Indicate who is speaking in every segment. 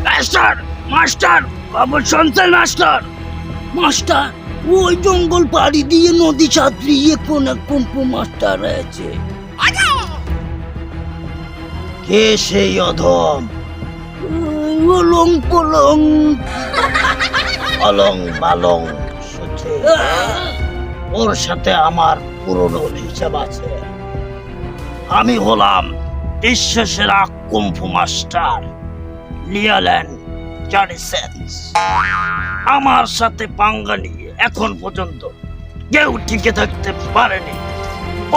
Speaker 1: Master master খবর শুনছেন master? Master ওই জঙ্গল পাড়ি দিয়ে নদী ছাত্রিয়ে কোন এক কুম্পু মাস্টার আছে। কে সেই অধম? Along পলং along বালং সুচে। ওর সাথে আমার পুরনো হিসাব আছে। আমি হলাম বিশ্বের কুম্ফু মাস্টার লিয়াল্যান্ড জনিসেন্স। আমার সাথে পাঙ্গা নিয়ে এখন পর্যন্ত কেউ টিকে থাকতে পারেনি,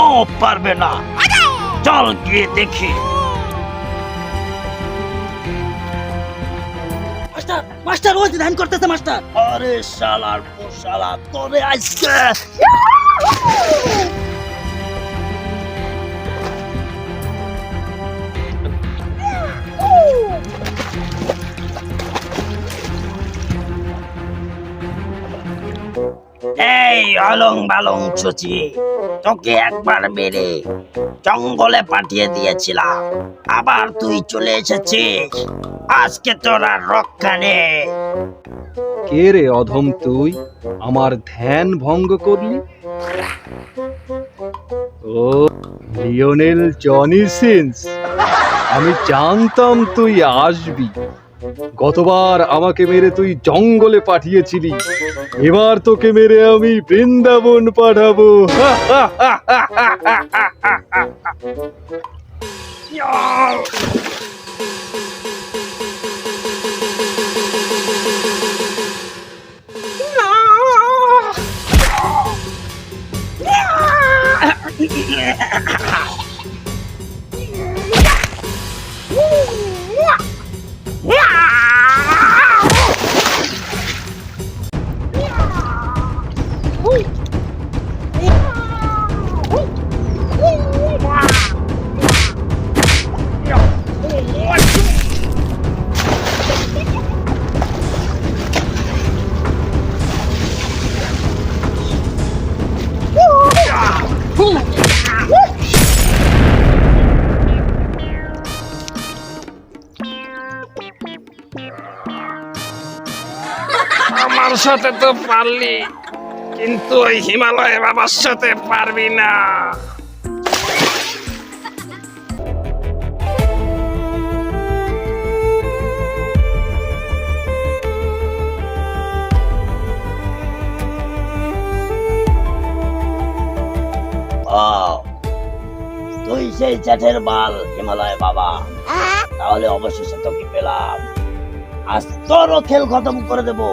Speaker 1: ও পারবে না। চল গিয়ে দেখি। মাস্টার মাস্টার ওই ধ্যান করতেছে মাস্টার। আরে শালার পোশালা তোরে আজকে এই অলং বালং চুচি, তোকে একবার মেরে জঙ্গলে পাঠিয়ে দিয়েছিলাম, আবার তুই চলে এসেছিস। আজকে তোর আর রক্ষা নেই।
Speaker 2: কে রে অধম তুই? আমার ধ্যান ভঙ্গ করলি? ও লিওনেল জনিসেন্স, আমি জানতাম তুই আসবি। গতবার আমাকে মেরে তুই জঙ্গলে পাঠিয়েছিলি, এবার তোকে মেরে আমি বৃন্দাবন পাঠাবো।
Speaker 3: আমার সাথে তো পারলি, কিন্তু ওই হিমালয় বাবার সাথে পারবি না।
Speaker 1: তুই সেই চ্যাটের বাল হিমালয় বাবা, তাহলে অবশেষে তোকে পেলাম। আজ তোরও খেল খতম করে দেবো।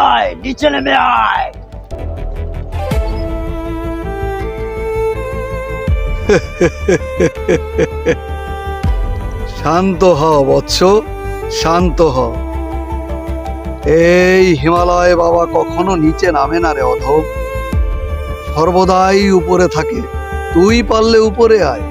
Speaker 1: আয় নিচে নেমে আয়।
Speaker 4: শান্ত হ বৎস, শান্ত হ। এই হিমালয় বাবা কখনো নিচে নামে না রে অধম, সর্বদাই উপরে থাকে। তুই পারলে উপরে আয়।